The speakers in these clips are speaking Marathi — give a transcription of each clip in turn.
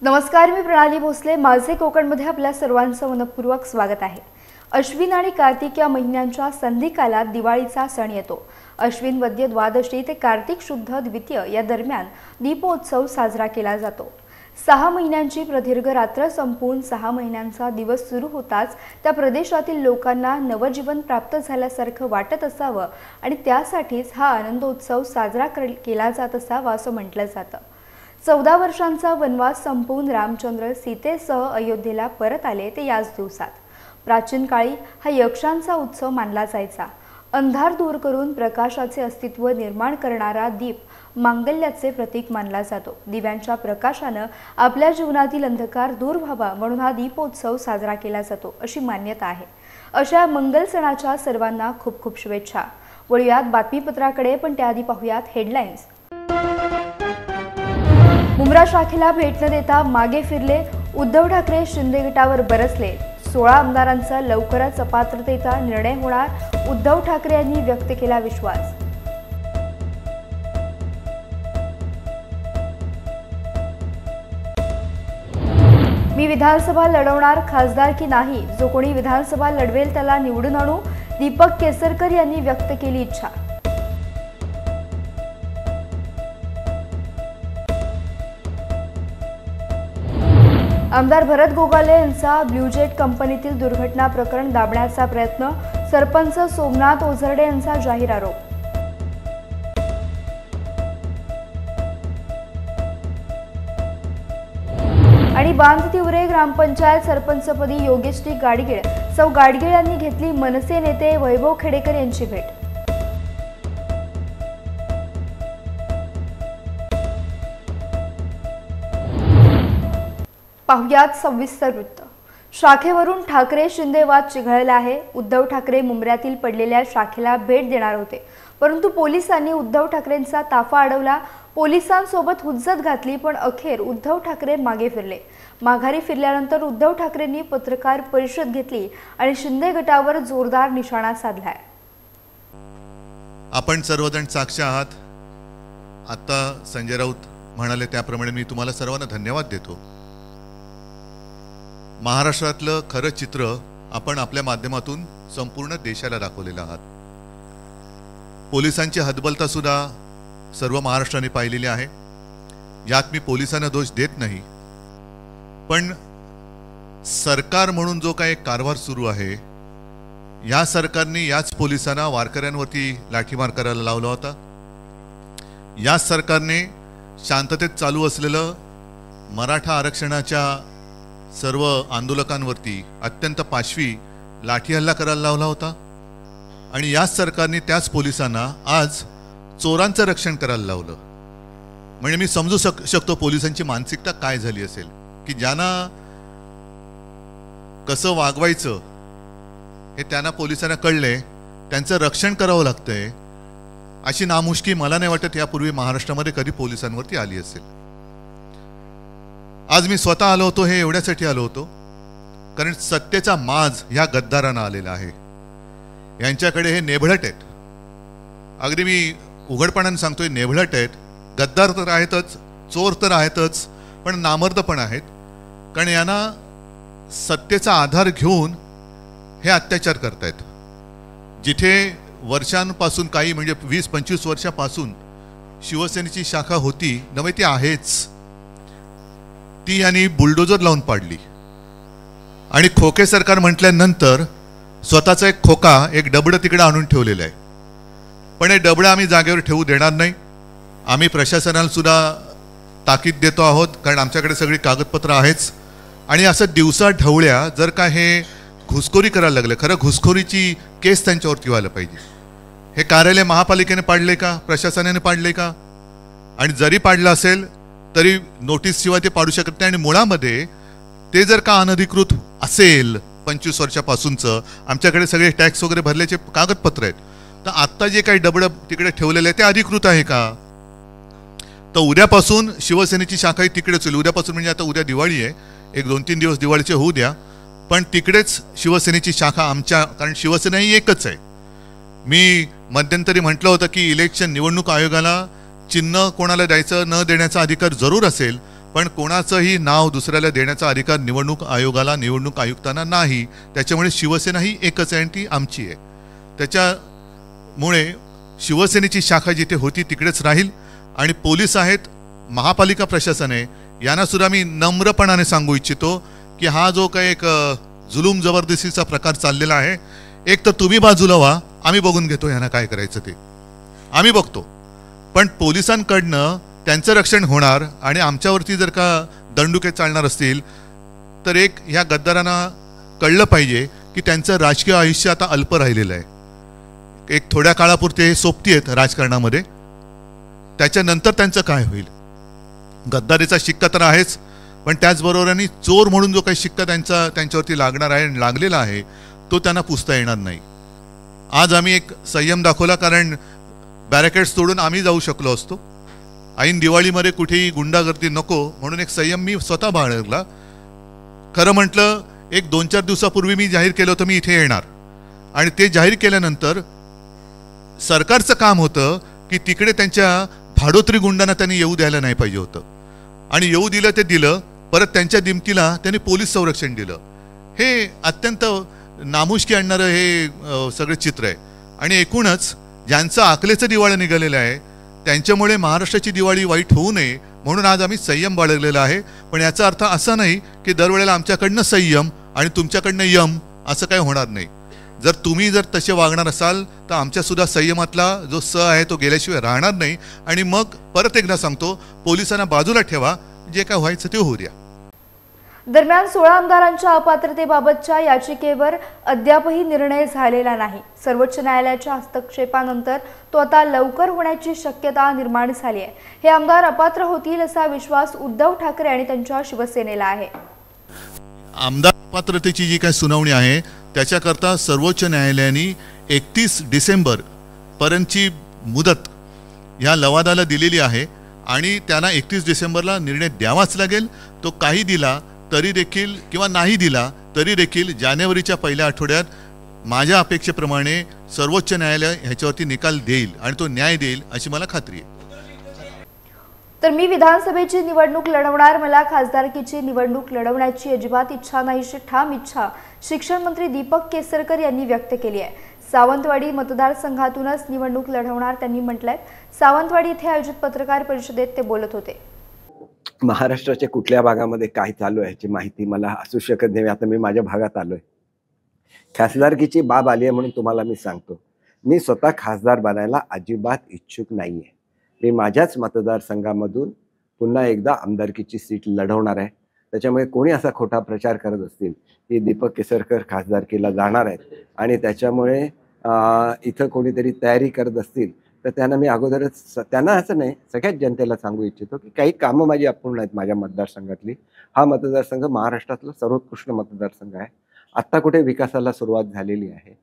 नमस्कार, मी प्रणाली भोसले. माझे कोकणमध्ये आपल्या सर्वांचं मनपूर्वक स्वागत आहे. अश्विन आणि कार्तिक या महिन्यांच्या संधिकालात दिवाळीचा सण येतो. अश्विन वद्य द्वादशी ते कार्तिक शुद्ध द्वितीय या दरम्यान दीपोत्सव साजरा केला जातो. 6 महिन्यांची प्रदीर्घ रात्र संपून 6 महिन्यांचा दिवस सुरू होताच त्या प्रदेशातील लोकांना नवजीवन प्राप्त झाल्यासारखं वाटत असावं आणि त्यासाठीच हा आनंदोत्सव साजरा केला जात असावा असं म्हटलं जातं. 14 वर्षांचा वनवास संपवून रामचंद्र सीतेसह अयोध्येला परत आले ते याच दिवसात. प्राचीन काळी हा यक्षांचा उत्सव मानला जायचा. अंधार दूर करून प्रकाशाचे अस्तित्व निर्माण करणारा दीप मांगल्याचे प्रतीक मानला जातो. दिव्यांच्या प्रकाशानं आपल्या जीवनातील अंधकार दूर व्हावा म्हणून हा दीपोत्सव साजरा केला जातो अशी मान्यता आहे. अशा मंगल सणाच्या सर्वांना खूप खूप शुभेच्छा. वळूयात बातमीपत्राकडे, पण त्याआधी पाहूयात हेडलाईन्स. मुंब्रा शाखेला भेट न देता मागे फिरले, उद्धव ठाकरे शिंदे गटावर बरसले. 16 आमदारांचा लवकरच अपात्रतेचा निर्णय होणार, उद्धव ठाकरे यांनी व्यक्त केला विश्वास. मी विधानसभा लढवणार, खासदार की नाही, जो कोणी विधानसभा लढवेल त्याला निवडून आणू, दीपक केसरकर यांनी व्यक्त केली इच्छा. आमदार भरत गोगाले यांचा ब्ल्यूजेट कंपनीतील दुर्घटना प्रकरण दाबण्याचा प्रयत्न, सरपंच सोमनाथ ओझरडे यांचा जाहीर आरोप. आणि बांध तिवरे ग्रामपंचायत सरपंचपदी योगेश गाडगीळ, सौ गाडगीळ यांनी घेतली मनसे नेते वैभव खेडेकर यांची भेट. पाहुयात सविस्तर वृत्त. शाखेवरून ठाकरे शिंदे वाद चिघळला आहे. उद्धव ठाकरे मुंब्र्यातील पडलेल्या शाखेला भेट देणार होते, परंतु पोलिसांनी उद्धव ठाकरेंचा ताफा अडवला. पोलिसांसोबत हुज्जत घातली, पण अखेर उद्धव ठाकरे मागे फिरले. माघारी फिरल्यानंतर उद्धव ठाकरेंनी पत्रकार परिषद घेतली आणि शिंदे गटावर जोरदार निशाणा साधलाय. आपण सर्वजण साक्ष आहात. आता संजय राऊत म्हणाले त्याप्रमाणे मी तुम्हाला सर्वांना धन्यवाद देतो. महाराष्ट्रातलं खरं चित्र आपण आपल्या माध्यमातून संपूर्ण देशाला दाखवलेलं आहात. पोलिसांची हतबलता सुद्धा सर्व महाराष्ट्राने पाहिलेली आहे. यात मी पोलिसांना दोष देत नाही, पण सरकार म्हणून जो काही कारभार सुरू आहे, या सरकारने याच पोलिसांना वारकऱ्यांवरती लाठीमार करायला लावला होता. याच सरकारने शांततेत चालू असलेलं मराठा आरक्षणाच्या सर्व आंदोलकांवरती अत्यंत पाशवी लाठी हल्ला करायला लावला होता. आणि याच सरकारने त्याच पोलिसांना आज चोरांचं रक्षण करायला लावलं. म्हणजे मी समजू शकतो पोलिसांची मानसिकता काय झाली असेल, की ज्यांना कसं वागवायचं हे त्यांना पोलिसांना कळले, त्यांचं रक्षण करावं लागतंय. अशी नामुष्की मला नाही वाटत यापूर्वी महाराष्ट्रामध्ये कधी पोलिसांवरती आली असेल. आज मी स्वतः आलो होतो, हे एवढ्यासाठी आलो होतो कारण सत्तेचा माज ह्या गद्दारांना आलेला आहे. यांच्याकडे हे नेभळट आहेत. अगदी मी उघडपणाने सांगतोय, नेभळट आहेत. गद्दार तर आहेतच, चोर तर आहेतच, पण नामर्द पण आहेत. कारण यांना सत्तेचा आधार घेऊन हे अत्याचार करतायत. जिथे वर्षांपासून काही म्हणजे 20-25 वर्षापासून शिवसेनेची शाखा होती नव्हे, ती आहेच, ती यांनी बुलडोजर लावून पाडली. आणि खोके सरकार म्हटल्यानंतर स्वतःचा एक खोका, एक डबडं तिकडे आणून ठेवलेलं आहे. पण हे डबडं आम्ही जागेवर ठेवू देणार नाही. आम्ही प्रशासनाला सुद्धा ताकीद देतो आहोत, कारण आमच्याकडे सगळी कागदपत्र आहेच. आणि असं दिवसा ढवळ्या जर का हे घुसखोरी करायला लागले, खरं घुसखोरीची केस त्यांच्यावरती व्हायला पाहिजे. हे कार्यालय महापालिकेने पाडले का, प्रशासनाने पाडले का? आणि जरी पाडलं असेल तरी नोटीस शिवाय ते पाडू शकत नाही. आणि मुळामध्ये ते जर का अनधिकृत असेल 25 वर्षापासूनचं, आमच्याकडे सगळे टॅक्स वगैरे भरल्याचे कागदपत्र आहेत, तर आत्ता जे काही डबडं तिकडे ठेवलेलं आहे ते अधिकृत आहे का? तर उद्यापासून शिवसेनेची शाखाही तिकडेच होईल. उद्यापासून म्हणजे आता उद्या दिवाळी आहे, 1-2-3 दिवस दिवाळीचे होऊ द्या, पण तिकडेच शिवसेनेची शाखा आमच्या, कारण शिवसेना ही एकच आहे. मी मध्यंतरी म्हटलं होतं की इलेक्शन निवडणूक आयोगाला चिन्ह कोणाला द्यायचं न देण्याचा अधिकार जरूर असेल, पण कोणाचंही नाव दुसऱ्याला देण्याचा अधिकार निवडणूक आयोगाला, निवडणूक आयुक्तांना नाही. त्याच्यामुळे शिवसेना ही एकच आहे आणि ती आमची आहे. त्याच्यामुळे शिवसेनेची शाखा जिथे होती तिकडेच राहील. आणि पोलीस आहेत, महापालिका प्रशासन आहे, यांना सुद्धा मी नम्रपणाने सांगू इच्छितो की हा जो काही एक जुलूम जबरदस्तीचा प्रकार चाललेला आहे, एक तर तुम्ही बाजूला व्हा, आम्ही बघून घेतो यांना काय करायचं ते आम्ही बघतो. पण पोलिसांकडनं त्यांचं रक्षण होणार आणि आमच्यावरती जर का दंडुके चालणार असतील तर एक ह्या गद्दारांना कळलं पाहिजे की त्यांचं राजकीय आयुष्य आता अल्प राहिलेलं आहे. एक थोड्या काळापुरते सोबती आहेत राजकारणामध्ये, त्याच्यानंतर त्यांचं काय होईल. गद्दारीचा शिक्का तर आहेच, पण त्याचबरोबराने चोर म्हणून जो काही शिक्का त्यांच्यावरती लागणार आहे, लागलेला आहे, तो त्यांना पुसता येणार नाही. आज आम्ही एक संयम दाखवला, कारण बॅरिकेड्स तोडून आम्ही जाऊ शकलो असतो. ऐन दिवाळीमध्ये कुठेही गुंडागर्दी नको म्हणून एक संयम मी स्वतः बाळगला. खरं म्हटलं, एक 2-4 दिवसापूर्वी मी जाहीर केलं होतं मी इथे येणार, आणि ते जाहीर केल्यानंतर सरकारचं काम होतं की तिकडे त्यांच्या भाडोत्री गुंडांना त्यांनी येऊ द्यायला नाही पाहिजे होतं, आणि येऊ दिलं ते दिलं. परत त्यांच्या दिमतीला त्यांनी पोलीस संरक्षण दिलं. हे अत्यंत नामुष्की आणणारं हे सगळं चित्र आहे. आणि एकूणच ज्यांचं आकलेचं दिवाळं निघालेलं आहे त्यांच्यामुळे महाराष्ट्राची दिवाळी वाईट होऊ नये म्हणून आज आम्ही संयम बाळगलेला आहे. पण याचा अर्थ असा नाही की दरवेळेला आमच्याकडनं संयम आणि तुमच्याकडनं यम असं काही होणार नाही. जर तुम्ही तसे वागणार असाल तर आमच्या सुद्धा संयमातला जो स आहे तो गेल्याशिवाय राहणार नाही. आणि मग परत एकदा सांगतो, पोलिसांना बाजूला ठेवा, जे काय व्हायचं ते होऊ द्या. दरम्यान 16 आमदारांच्या अपात्रतेबाबतच्या याचिकेवर अद्यापही निर्णय झालेला नाही. सर्वोच्च न्यायालयाच्या हस्तक्षेपानंतर तो आता लवकर होण्याची शक्यता निर्माण झाली आहे. हे आमदार अपात्र होतील असा विश्वास उद्धव ठाकरे आणि त्यांच्या शिवसेनेला आहे. आमदार अपात्रतेची जी काही सुनावणी आहे त्याच्याकरता सर्वोच्च न्यायालयाने 31 डिसेंबर पर्यंतची मुदत ह्या लवादाला दिलेली आहे, आणि त्यांना 31 डिसेंबरला निर्णय द्यावाच लागेल. तो काही दिला तरी देखील किंवा नाही दिला तरी देखील जानेवारीच्या पहिल्या आठवड्यात माझ्या अपेक्षेप्रमाणे सर्वोच्च न्यायालय ह्याच्यावरती निकाल देईल आणि तो न्याय देईल अशी मला खात्री आहे. तर मी विधानसभेची निवडणूक लढवणार, मला खासदारकीची निवडणूक लढवण्याची अजिबात इच्छा नाही अशी ठाम इच्छा शिक्षण मंत्री दीपक केसरकर यांनी व्यक्त केली आहे. सावंतवाडी मतदारसंघातूनच निवडणूक लढवणार त्यांनी म्हटलंय. सावंतवाडी येथे आयोजित पत्रकार परिषदेत ते बोलत होते. महाराष्ट्राच्या कुठल्या भागामध्ये काय चालू आहे याची माहिती मला असू शकत नाही. आता मी माझ्या भागात आलोय. खासदारकीची बाब आली आहे म्हणून तुम्हाला मी सांगतो, मी स्वतः खासदार बनायला अजिबात इच्छुक नाहीये. मी माझ्याच मतदारसंघामधून पुन्हा एकदा आमदारकीची सीट लढवणार आहे. त्याच्यामुळे कोणी असा खोटा प्रचार करत असतील की दीपक केसरकर खासदारकीला जाणार आहेत आणि त्याच्यामुळे इथं कोणीतरी तयारी करत असतील तर त्यांना मी अगोदरच, त्यांना असं नाही, सगळ्याच जनतेला सांगू इच्छितो की काही कामं माझी अपूर्ण आहेत माझ्या मतदारसंघातली. हा मतदारसंघ महाराष्ट्रातला सर्वोत्कृष्ट मतदारसंघ आहे. आत्ता कुठे विकासाला सुरुवात झालेली आहे.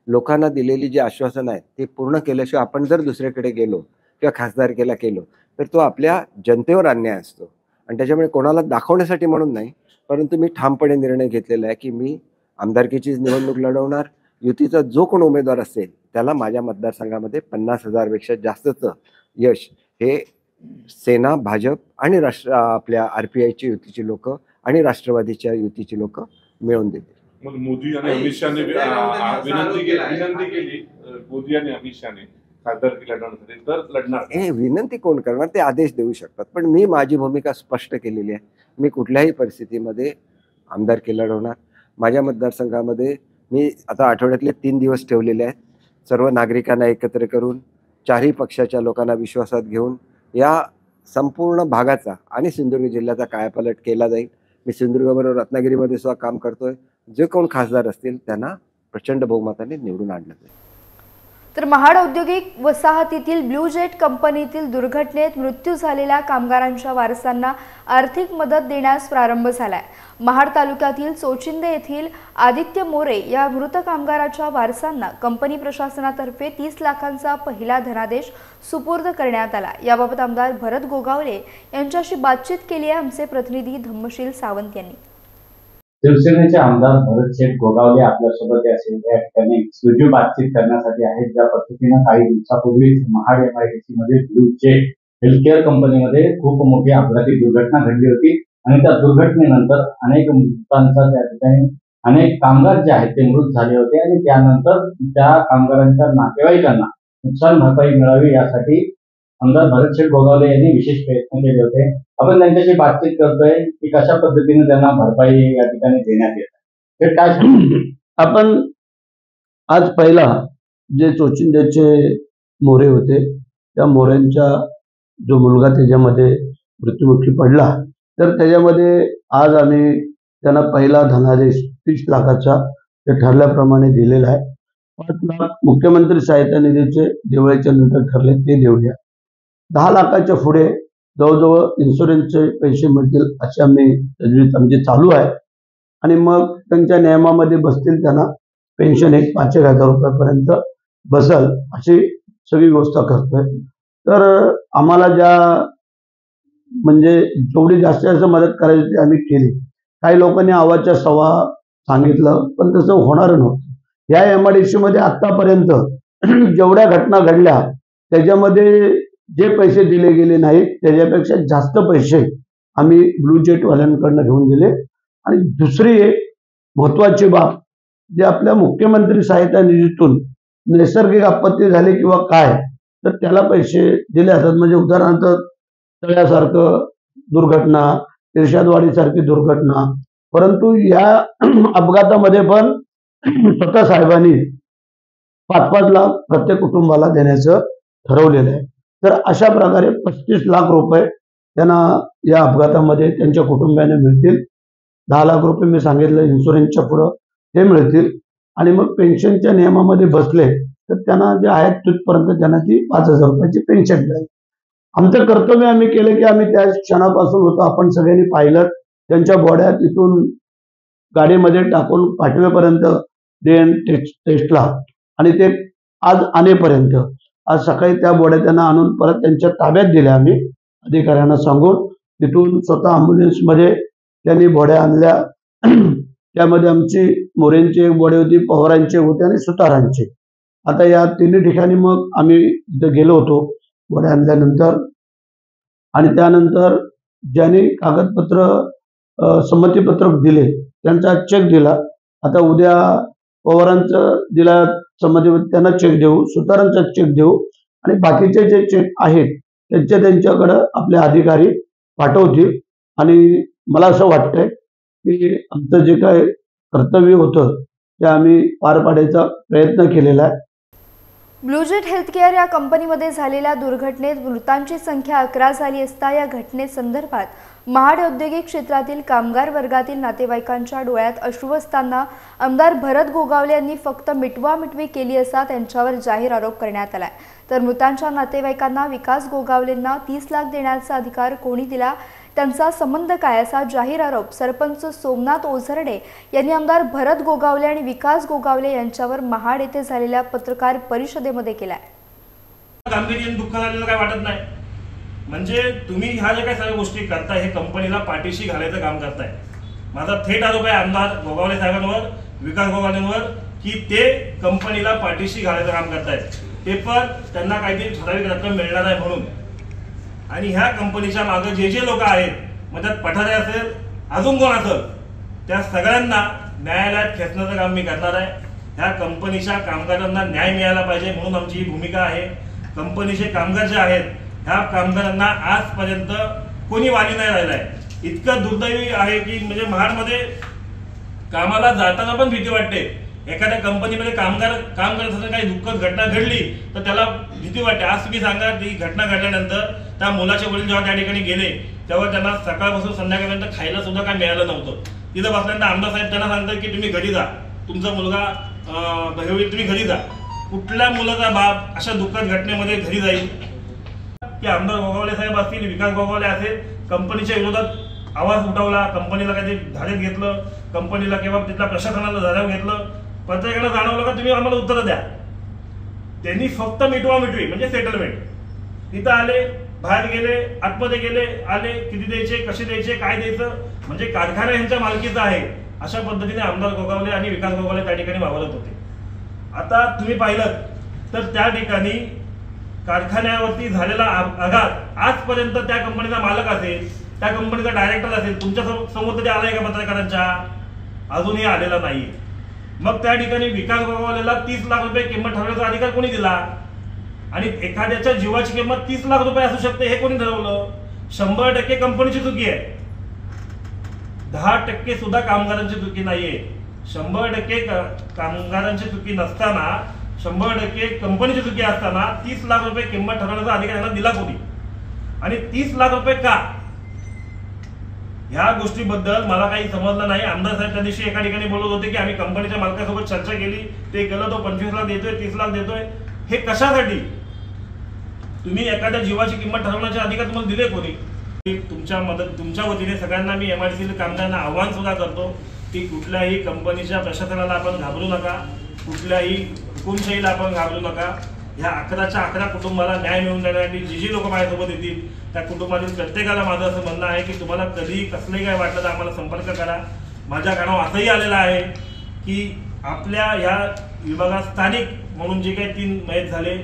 लोकांना दिलेली जी आश्वासनं आहेत ते पूर्ण केल्याशिवाय आपण जर दुसरीकडे गेलो किंवा खासदारकीला केलो तर तो आपल्या जनतेवर अन्याय असतो. आणि त्याच्यामुळे कोणाला दाखवण्यासाठी म्हणून नाही, परंतु मी ठामपणे निर्णय घेतलेला आहे की मी आमदारकीचीच निवडणूक लढवणार. युतीचा जो कोण उमेदवार असेल त्याला माझ्या मतदारसंघामध्ये 50,000पेक्षा जास्तचं यश हे सेना, भाजप आणि आपल्या RPIची युतीची लोक आणि राष्ट्रवादीच्या युतीची लोक मिळून देतील. मग मोदी आणि अमित शहाने विनंती केली मोदी आणि अमित शहाने खासदारकी लढवण्यासाठी, तर लढणार. हे विनंती कोण करणार, ते आदेश देऊ शकतात. पण मी माझी भूमिका स्पष्ट केलेली आहे. मी कुठल्याही परिस्थितीमध्ये आमदारकी लढवणार. माझ्या मतदारसंघामध्ये मी आता आठवड्यातले 3 दिवस ठेवलेले आहेत. सर्व नागरिकांना एकत्र करून, चारही पक्षाच्या लोकांना विश्वासात घेऊन या संपूर्ण भागाचा आणि सिंधुदुर्ग जिल्ह्याचा कायापालट केला जाईल. मी सिंधुदुर्गबरोबर रत्नागिरीमध्ये सुद्धा काम करतोय. जे कोण खासदार असतील त्यांना प्रचंड बहुमताने निवडून आणलं जाईल. तर महाड औद्योगिक वसाहतीतील ब्लू जेट कंपनीतील दुर्घटनेत मृत्यू झालेल्या कामगारांच्या वारसांना आर्थिक मदत देण्यास प्रारंभ झालाय. महाड तालुक्यातील चोचिंदे येथील आदित्य मोरे या मृत कामगाराच्या वारसांना कंपनी प्रशासनातर्फे 30 लाखांचा पहिला धनादेश सुपूर्द करण्यात आला. याबाबत आमदार भरत गोगावले यांच्याशी बातचीत केली आहे आमचे प्रतिनिधी धम्मशील सावंत यांनी. शिवसेनेचे आमदार भरत शेठ गोगावले आपल्यासोबत या ठिकाणी एक्सक्लुझिव्ह बातचीत करण्यासाठी आहेत. ज्या पद्धतीनं काही दिवसापूर्वी महाड MIDC मध्ये ब्लू जेट हेल्थकेअर कंपनीमध्ये खूप मोठी अपघाती दुर्घटना घडली होती आणि त्या दुर्घटनेनंतर अनेक मृतांचा त्या ठिकाणी अनेक कामगार जे आहेत ते मृत झाले होते आणि त्यानंतर त्या कामगारांच्या नातेवाईकांना नुकसान भरपाई मिळावी यासाठी आमदार भरतशेठ गोगावले यांनी विशेष प्रयत्न केले होते. आपण त्यांच्याशी बातचीत करतोय की कशा पद्धतीने त्यांना भरपाई या ठिकाणी देण्यात येत आहे. हे काय सांगू? आपण आज पहिला जे चोचिंद्याचे मोरे होते त्या मोऱ्यांचा जो मुलगा त्याच्यामध्ये मृत्युमुखी पडला, तर त्याच्यामध्ये आज आम्ही त्यांना पहिला धनादेश 30 लाखाचा ते ठरल्याप्रमाणे दिलेला आहे. 5 लाख मुख्यमंत्री सहायता निधीचे दिवाळीच्या नंतर ठरले ते देऊया. 10 लाखाच्या पुढे जवळजवळ इन्शुरन्सचे पैसे मिळतील असे तजवीज आमची चालू आहे आणि मग त्यांच्या नियमामध्ये बसतील त्यांना पेन्शन 5,000 रुपयापर्यंत बसल अशी सगळी व्यवस्था करतोय. तर आम्हाला म्हणजे जेवढी जास्त मदत करायची ती आम्ही केली. काही लोकांनी आवाजच्या सव्वा सांगितलं पण तसं होणार नव्हतं. या MIDC मध्ये आतापर्यंत जेवढ्या घटना घडल्या त्याच्यामध्ये जे पैसे दिले गेले नाहीत त्याच्यापेक्षा जास्त पैसे आम्ही ब्लू जेट वाल्यांकडनं घेऊन दिले. आणि दुसरी एक महत्वाची बाब, जे आपल्या मुख्यमंत्री सहायता निधीतून नैसर्गिक आपत्ती झाली किंवा काय तर त्याला पैसे दिले जातात. म्हणजे उदाहरणार्थ तळ्यासारखं दुर्घटना, इर्शादवाडीसारखी दुर्घटना. परंतु या अपघातामध्ये पण स्वतः साहेबांनी 5-5 लाख प्रत्येक कुटुंबाला देण्याचं ठरवलेलं आहे. तर अशा प्रकारे 35 लाख रुपये त्यांना या अपघातामध्ये त्यांच्या कुटुंबियांना मिळतील. 10 लाख रुपये मी सांगितलं इन्शुरन्सच्या पुढं ते मिळतील आणि मग पेन्शनच्या नियमामध्ये बसले तर त्यांना जे आहेत तिथपर्यंत त्यांना ती 5,000 रुपयाची पेन्शन मिळेल. आमचं कर्तव्य आम्ही केलं की आम्ही त्या क्षणापासून होतो. आपण सगळ्यांनी पाहिलं त्यांच्या बॉड्या तिथून गाडीमध्ये टाकून पाठवेपर्यंत टेस्टला आणि ते आज आणेपर्यंत आज सकाळी त्या बॉड्या त्यांना आणून परत त्यांच्या ताब्यात दिल्या आम्ही अधिकाऱ्यांना सांगून. तिथून स्वतः ॲम्ब्युलन्समध्ये त्यांनी बॉड्या आणल्या. त्यामध्ये आमची मोरेंची एक बॉडी होती, पवारांची होती आणि सुतारांची. आता या तिन्ही ठिकाणी मग आम्ही तिथे गेलो होतो बॉड्या आणल्यानंतर. आणि त्यानंतर ज्यांनी कागदपत्र संमतीपत्रक दिले त्यांचा चेक दिला. आता उद्या पवारांचं दिला संमतीपत्र त्यांना चेक देऊ, सुतारांचा चेक देऊ आणि बाकीचे जे चेक आहेत त्यांच्याकडं आपले अधिकारी पाठवतील. आणि मला असं वाटतंय की आमचं जे काय कर्तव्य होतं ते आम्ही पार पाडायचा प्रयत्न केलेला आहे. ब्लू जेट हेल्थकेअर या कंपनीमध्ये झालेल्या दुर्घटनेत मृतांची संख्या 11 झाली असता या घटनेसंदर्भात महाड औद्योगिक क्षेत्रातील कामगार वर्गातील नातेवाईकांच्या डोळ्यात अश्रू असताना आमदार भरत गोगावले यांनी फक्त मिटवामिटवी केली असा त्यांच्यावर जाहीर आरोप करण्यात आलाय. तर मृतांच्या नातेवाईकांना विकास गोगावलेंना 30 लाख देण्याचा अधिकार कोणी दिला, त्यांचा संबंध काय असा जाहीर आरोप सरपंच सोमनाथ ओझरडे यांनी आमदार भरत गोगावले आणि विकास गोगावले यांच्यावर महाड येथे झालेल्या पत्रकार परिषदेमध्ये केलाय. गांभीर्याने दुःख झालेलं काय वाटत नाही. म्हणजे तुम्ही ह्या ज्या काही सगळ्या गोष्टी करताय हे कंपनीला पाठीशी घालायचं काम करताय. माझा थेट आरोप आहे आमदार गोगावले साहेबांवर, विकास गोगावलेंवर की ते कंपनीला पाठीशी घालायचं काम करतायत. ते पण त्यांना काहीतरी ठराविक रक्कम मिळणार आहे म्हणून. आणि ह्या कंपनीच्या मागे जे लोक आहेत, मग त्यात पठारे असेल अजून कोण असेल, त्या सगळ्यांना न्यायालयात खेचण्याचं काम मी करणार आहे. ह्या कंपनीच्या कामगारांना न्याय मिळाला पाहिजे म्हणून आमची ही भूमिका आहे. कंपनीचे कामगार जे आहेत ह्या कामगारांना आजपर्यंत कोणी वाली नाही राहिला आहे. इतकं दुर्दैवी आहे की म्हणजे महाडमध्ये कामाला जाताना पण भीती वाटते. एखाद्या कंपनीमध्ये काम करत असताना काही दुःखद घटना घडली तर त्याला भीती वाटते. आज तुम्ही सांगा ती घटना घडल्यानंतर त्या मुलाचे वडील जेव्हा त्या ठिकाणी गेले तेव्हा त्यांना सकाळपासून संध्याकाळपर्यंत खायला सुद्धा काय मिळालं नव्हतं. तिथं बसल्यानंतर आमदार साहेब त्यांना सांगतात की तुम्ही घरी जा, तुमचा मुलगा होईल, तुम्ही घरी जा. कुठल्या मुलाचा बाप अशा दुःखद घटनेमध्ये घरी जाईल? की आमदार गोगावले साहेब असतील, विकास गोगावले असेल, कंपनीच्या विरोधात आवाज उठवला, कंपनीला काहीतरी धाड्यात घेतलं, कंपनीला किंवा तिथल्या प्रशासनाला धाड्यावर घेतलं. पत्रकारांना जाणवलं का तुम्ही आम्हाला उत्तरं द्या. त्यांनी फक्त मिटवामिटवी म्हणजे सेटलमेंट. तिथं आले, बाहेर गेले, आतमध्ये गेले, आले, किती द्यायचे, कसे द्यायचे, काय द्यायचं, म्हणजे कारखाना यांच्या मालकीचा आहे अशा पद्धतीने आमदार गोगावले आणि विकास गोगावले त्या ठिकाणी वावरत होते. आता तुम्ही पाहिलं तर त्या ठिकाणी कारखान्यावरती झालेला आघात आजपर्यंत त्या कंपनीचा मालक असेल, त्या कंपनीचा डायरेक्टर असेल, तुमच्या समोर तरी आलाय का पत्रकारांच्या? अजूनही आलेला नाहीये. मग त्या ठिकाणी विकास गोगावलेला 30 लाख रुपये किंमत ठरवण्याचा अधिकार कोणी दिला? आणि एखाद्याच्या जीवाची किंमत 30 लाख रुपये असू शकते हे कोणी ठरवलं? 100% कंपनीची चुकी आहे, 10% सुद्धा कामगारांची चुकी नाहीये. 100% कामगारांची चुकी नसताना, 100% कंपनीची चुकी असताना 30 लाख रुपये किंमत ठरवण्याचा अधिकार यांना दिला कोणी? आणि 30 लाख रुपये का? ह्या गोष्टीबद्दल मला काही समजलं नाही. आमदार साहेब त्या दिवशी एका ठिकाणी बोलत होते की आम्ही कंपनीच्या मालकासोबत चर्चा केली, ते केलं, तो 25 लाख देतोय, 30 लाख देतोय. हे कशासाठी? तुम्ही एखाद्या जीवाची किंमत ठरवण्याचे अधिकार तुम्हाला दिले कोणी? तुमच्या वतीने सगळ्यांना मी MIDC कामगारांना आव्हान सुद्धा करतो की कुठल्याही कंपनीच्या प्रशासनाला आपण घाबरू नका, कुठल्याही हुकुमशाहीला आपण घाबरू नका. ह्या 11च्या कुटुंबाला न्याय मिळवून देण्यासाठी जी लोक माझ्यासोबत येतील त्या कुटुंबातील प्रत्येकाला माझं असं म्हणणं आहे की तुम्हाला कधी कसलंही काय वाटलं तर आम्हाला संपर्क करा. माझ्या कानावर असंही आलेलं आहे की आपल्या ह्या विभागात स्थानिक म्हणून जे काही 3 मयत झाले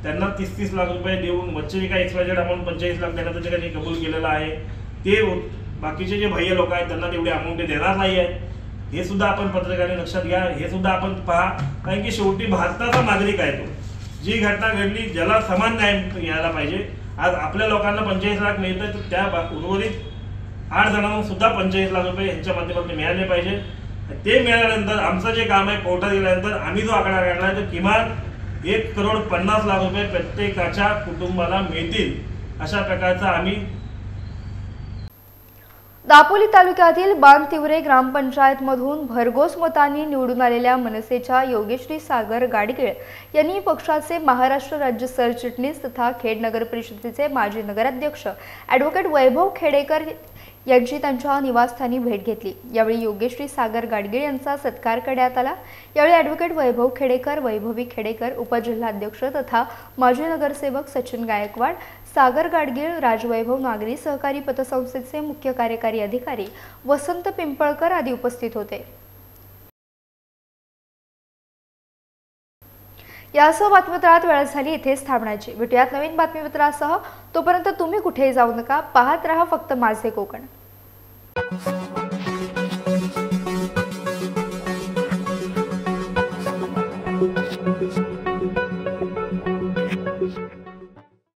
त्यांना 30-30 लाख रुपये देऊन वरचे काही XYZ अमाऊंट 45 लाख देण्याचं जे काही कबूल केलेलं आहे ते बाकीचे जे भैया लोक आहेत त्यांना तेवढी अमाऊंट देणार नाही आहे. हे सुद्धा आपण पत्रकारांनी लक्षात घ्या, हे सुद्धा आपण पहा. कारण की शेवटी भारताचा नागरिक आहे तो. जी घटना घडली ज्याला समान न्याय मिळायला पाहिजे. आज आपल्या लोकांना 45 लाख मिळतं तर त्या उर्वरित 8 जणांना सुद्धा 45 लाख रुपये ह्यांच्या माध्यमातून मिळाले पाहिजे. ते मिळाल्यानंतर आमचं जे काम आहे कोर्टात गेल्यानंतर आम्ही जो आकडा काढला तर किमान 1,50,00,000 रुपये प्रत्येकाच्या कुटुंबाला मिळतील अशा प्रकारचा आम्ही. दापोली तालुक्यातील बांधतिवरे ग्रामपंचायत मधून भरघोस मतांनी निवडून आलेल्या मनसेच्या योगेश्री सागर गाडगीळ यांनी पक्षाचे महाराष्ट्र राज्य सरचिटणीस तथा खेड नगर परिषदेचे माजी नगराध्यक्ष ॲडव्होकेट वैभव खेडेकर यांची त्यांच्या निवासस्थानी भेट घेतली. यावेळी योगेश्री सागर गाडगीळ यांचा सत्कार करण्यात आला. यावेळी ॲडव्होकेट वैभव खेडेकर, वैभवी खेडेकर, उपजिल्हाध्यक्ष तथा माजी नगरसेवक सचिन गायकवाड, सागर गाडगीळ, राजवैभव नागरी सहकारी पतसंस्थेचे मुख्य कार्यकारी अधिकारी वसंत पिंपळकर आदी उपस्थित होते. यासह बातमीपत्रात वेळ झाली इथेच थांबण्याची. भेटूयात नवीन बातमीपत्रासह. तोपर्यंत तुम्ही कुठेही जाऊ नका. पाहत रहा फक्त माझे कोकण.